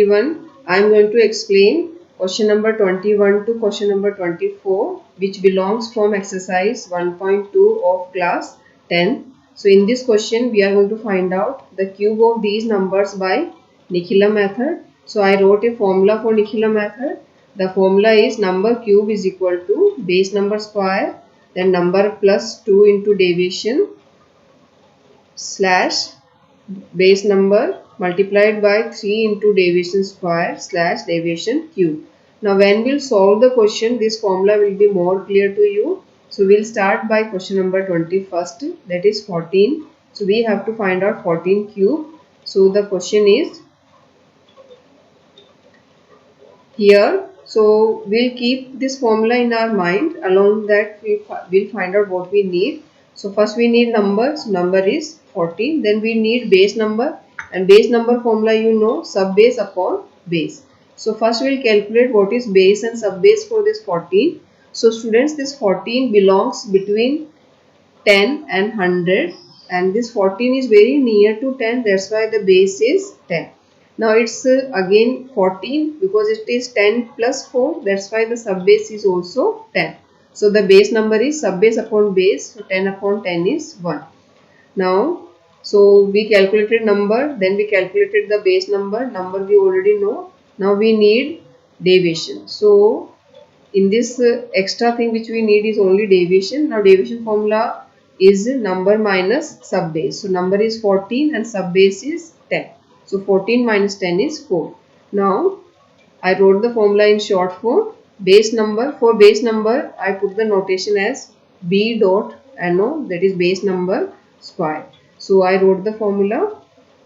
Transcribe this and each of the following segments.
everyone. I am going to explain question number 21 to question number 24, which belongs from exercise 1.2 of class 10. So in this question we are going to find out the cube of these numbers by Nikhila method. So I wrote a formula for Nikhila method. The formula is number cube is equal to base number square, then number plus 2 into deviation slash base number multiplied by 3 into deviation square slash deviation cube. Now when we'll solve the question, this formula will be more clear to you. So we'll start by question number 21st, that is 14. So we have to find out 14 cube. So the question is here. So we'll keep this formula in our mind. Along that we'll find out what we need. So first we need number. So number is 14. Then we need base number, and base number formula you know, sub base upon base. So first we'll calculate what is base and sub base for this 14. So students, this 14 belongs between 10 and 100, and this 14 is very near to 10. That's why the base is 10. Now it's again 14 because it is 10 plus 4. That's why the sub base is also 10. So the base number is sub base upon base. So 10 upon 10 is 1. Now, so we calculated number, then we calculated the base number. Number we already know. Now we need deviation. So in this extra thing which we need is only deviation. Now deviation formula is number minus sub base. So number is 14 and sub base is 10. So 14 minus 10 is 4. Now I wrote the formula in short form. Base number, for base number I put the notation as B dot NO, that is base number square. So I wrote the formula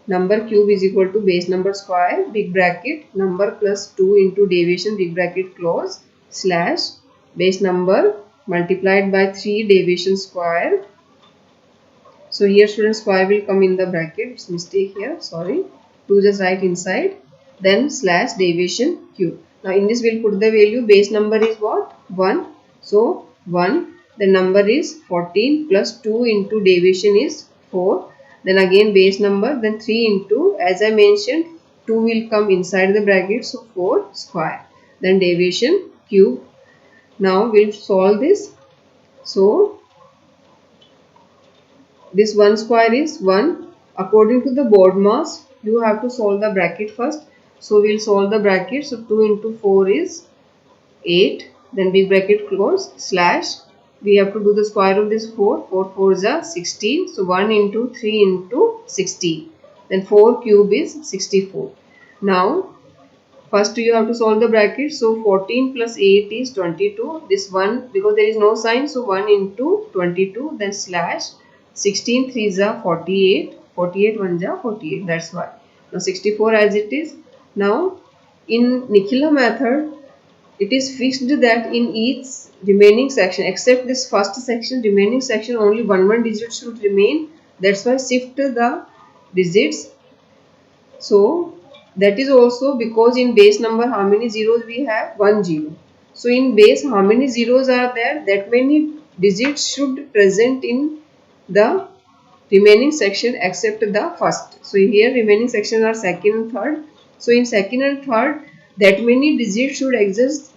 number cube is equal to base number square, big bracket, number plus 2 into deviation, big bracket close, slash base number multiplied by 3 deviation square. So here students, square will come in the bracket. It's mistake here, sorry. 2 just write inside, then slash deviation cube. Now in this we'll put the value. Base number is what? 1. So 1. The number is 14 plus 2 into deviation is 4. Then again base number, then 3 into, as I mentioned, 2 will come inside the bracket. So 4 square. Then deviation cube. Now we'll solve this. So this 1 square is 1. According to the board mass, you have to solve the bracket first. So we'll solve the bracket. So 2 into 4 is 8. Then big bracket close, slash. We have to do the square of this 4. 4 4s are 16. So 1 into 3 into 16. Then 4 cube is 64. Now first you have to solve the bracket. So 14 plus 8 is 22. This 1, because there is no sign, so 1 into 22. Then slash 16 3s are 48. 48 1s are 48. That's why. Now 64 as it is. Now in Nikhila method, it is fixed that in each remaining section, except this first section, remaining section only one digit should remain. That's why shift the digits. So that is also because in base number how many zeros we have? 1 0. So in base how many zeros are there? That many digits should present in the remaining section except the first. So here remaining section are second and third. So in second and third, that many digits should exist,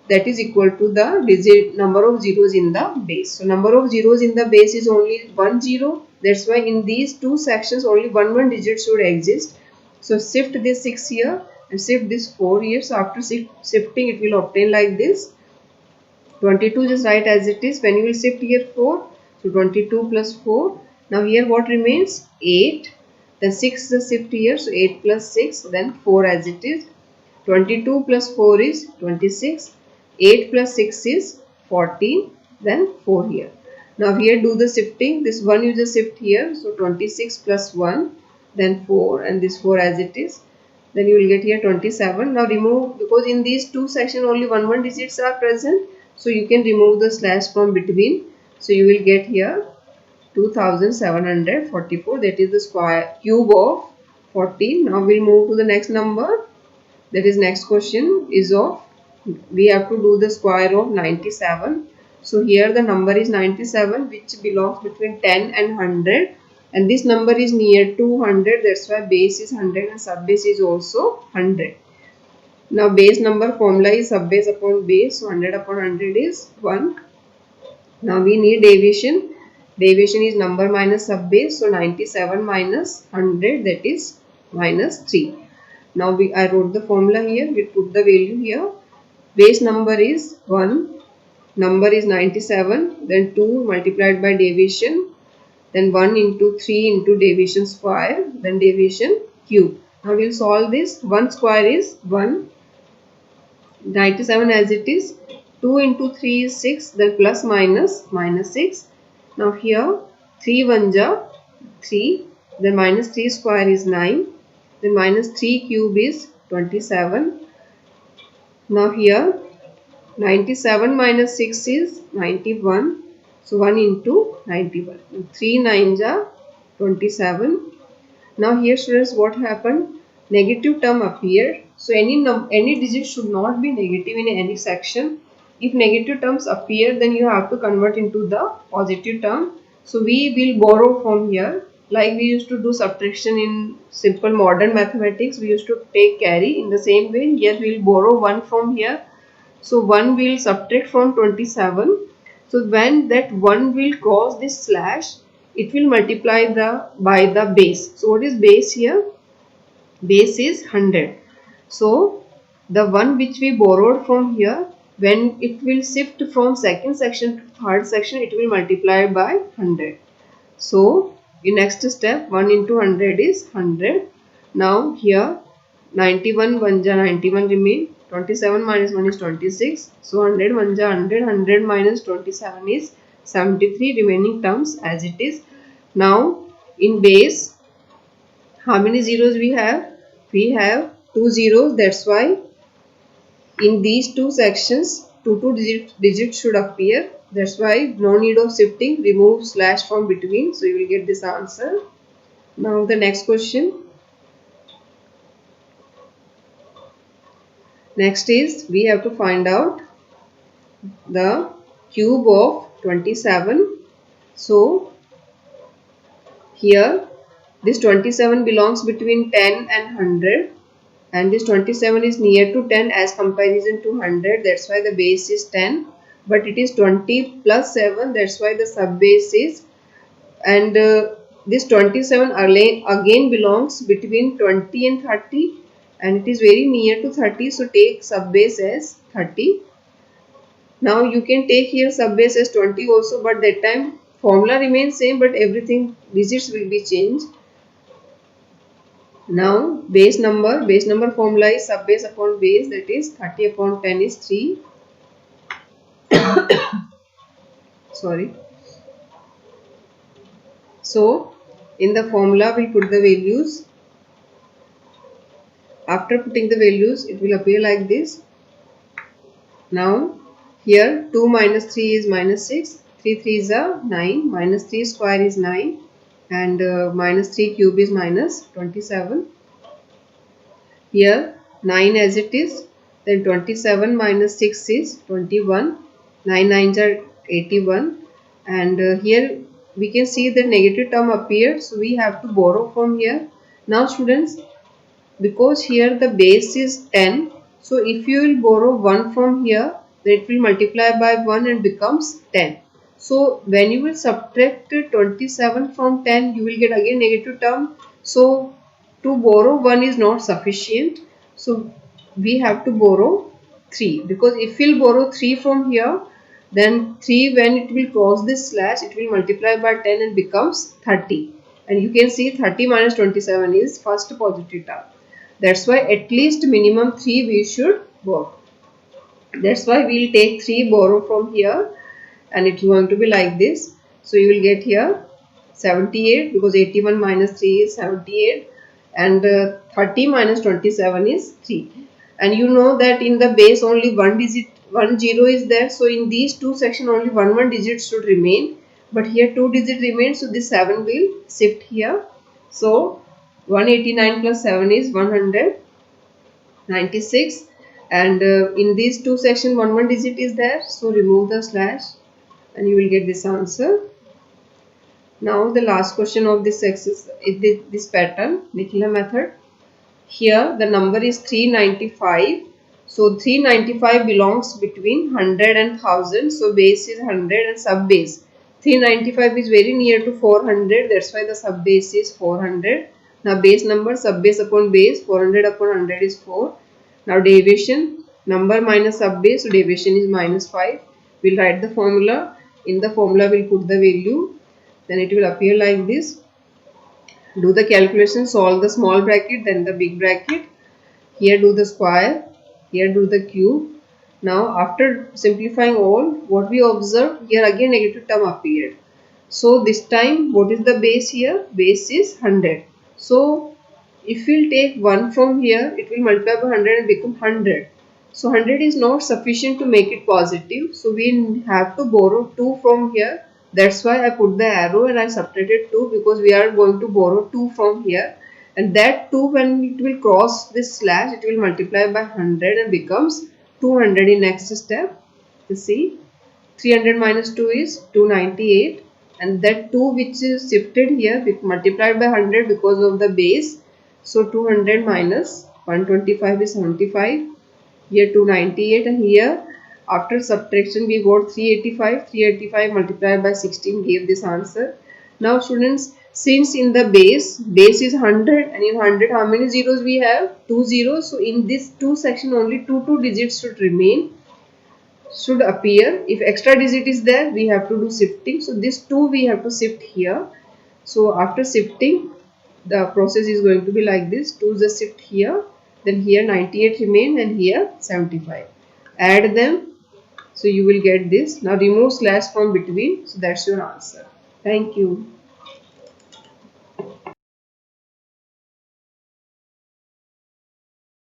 that is equal to the digit number of zeros in the base. So number of zeros in the base is only 1 0. That's why in these two sections only one digit should exist. So shift this 6 here and shift this 4 here. So after shifting, it will obtain like this. 22 just write as it is. When you will shift here 4, so 22 plus 4. Now here what remains? 8. Then 6 the shift here. So 8 plus 6. Then 4 as it is. 22 plus 4 is 26. 8 plus 6 is 14. Then 4 here. Now here do the shifting. This 1 you just shift here. So 26 plus 1. Then 4. And this 4 as it is. Then you will get here 27. Now remove, because in these two sections only one digits are present. So you can remove the slash from between. So you will get here 2744. That is the square cube of 14. Now we'll move to the next number. That is next question is of, we have to do the square of 97. So here the number is 97, which belongs between 10 and 100. And this number is near to 100. That's why base is 100 and sub base is also 100. Now base number formula is subbase upon base. So 100 upon 100 is 1. Now we need deviation. Deviation is number minus subbase. So 97 minus 100, that is minus 3. Now I wrote the formula here. We put the value here. Base number is 1. Number is 97. Then 2 multiplied by deviation. Then 1 into 3 into deviation square. Then deviation cube. Now we will solve this. 1 square is 1. 97 as it is. 2 into 3 is 6. Then plus minus 6. Now here 3 1 ja 3. Then minus 3 square is 9. Then minus 3 cube is 27. Now here 97 minus 6 is 91. So 1 into 91. 3 9 ja 27. Now here students, what happened? Negative term appeared. So any digit should not be negative in any section. If negative terms appear, then you have to convert into the positive term. So we will borrow from here. Like we used to do subtraction in simple modern mathematics, we used to take carry. In the same way, here we will borrow 1 from here. So 1 will subtract from 27. So when that 1 will cross this slash, it will multiply by the base. So what is base here? Base is 100. So the one which we borrowed from here, when it will shift from second section to third section, it will multiply by 100. So in next step, 1 into 100 is 100. Now here 91 1 ja 91 remain. 27 minus 1 is 26. So 100 1 ja 100. 100 minus 27 is 73. Remaining terms as it is. Now in base, how many zeros we have? We have 2 zeros. That's why in these two sections, two digits should appear. That's why no need of shifting. Remove slash from between. So you will get this answer. Now the next question. Next is we have to find out the cube of 27. So here this 27 belongs between 10 and 100, and this 27 is near to 10 as comparison to 100. That's why the base is 10, but it is 20 plus 7. That's why the sub base is, and this 27 again belongs between 20 and 30, and it is very near to 30. So take sub base as 30. Now you can take here sub base as 20 also, but that time formula remains same, but everything digits will be changed. Now base number formula is sub base upon base, that is 30 upon 10 is 3. Sorry. So in the formula we put the values. After putting the values, it will appear like this. Now here 2 minus 3 is minus 6. 3 3s are 9. Minus 3 square is 9. And minus 3 cube is minus 27. Here 9 as it is. Then 27 minus 6 is 21. 9 9s are 81. And here we can see the negative term appeared. So we have to borrow from here. Now students, because here the base is 10. So if you will borrow 1 from here, then it will multiply by 1 and becomes 10. So when you will subtract 27 from 10, you will get again negative term. So to borrow 1 is not sufficient. So we have to borrow 3, because if we will borrow 3 from here, then 3, when it will cross this slash, it will multiply by 10 and becomes 30. And you can see 30 minus 27 is first positive term. That's why at least minimum 3 we should borrow. That's why we will take 3 borrow from here. And it's going to be like this. So you will get here 78, because 81 minus 3 is 78, and 30 minus 27 is 3. And you know that in the base only one zero is there. So in these two sections only one digit should remain. But here 2 digit remain. So this 7 will shift here. So 189 plus 7 is 196. And in these two sections one digit is there. So remove the slash, and you will get this answer. Now the last question of this exercise is this pattern, Nicola method. Here the number is 395. So 395 belongs between 100 and 1000. So base is 100 and sub base. 395 is very near to 400. That's why the sub base is 400. Now base number, sub base upon base, 400 upon 100 is 4. Now deviation, number minus sub base, so deviation is minus 5. We'll write the formula. In the formula we'll put the value. Then it will appear like this. Do the calculation, solve the small bracket, then the big bracket. Here do the square, here do the cube. Now after simplifying all, what we observe, here again negative term appeared. So this time what is the base here? Base is 100. So if we'll take 1 from here, it will multiply by 100 and become 100. So 100 is not sufficient to make it positive. So we have to borrow 2 from here. That's why I put the arrow and I subtracted 2, because we are going to borrow 2 from here. And that 2, when it will cross this slash, it will multiply by 100 and becomes 200 in next step. You see, 300 minus 2 is 298, and that 2 which is shifted here multiplied by 100 because of the base. So 200 minus 125 is 75. Here 298, and here after subtraction we got 385. 385 multiplied by 16 gave this answer. Now students, since in the base is 100, and in 100 how many zeros we have? 2 zeros. So in this 2 section only two digits should appear. If extra digit is there, we have to do shifting. So this 2 we have to shift here. So after shifting, the process is going to be like this. 2 just shift here, then here 98 remain, and here 75. Add them, so you will get this. Now remove slash from between. So that's your answer. Thank you.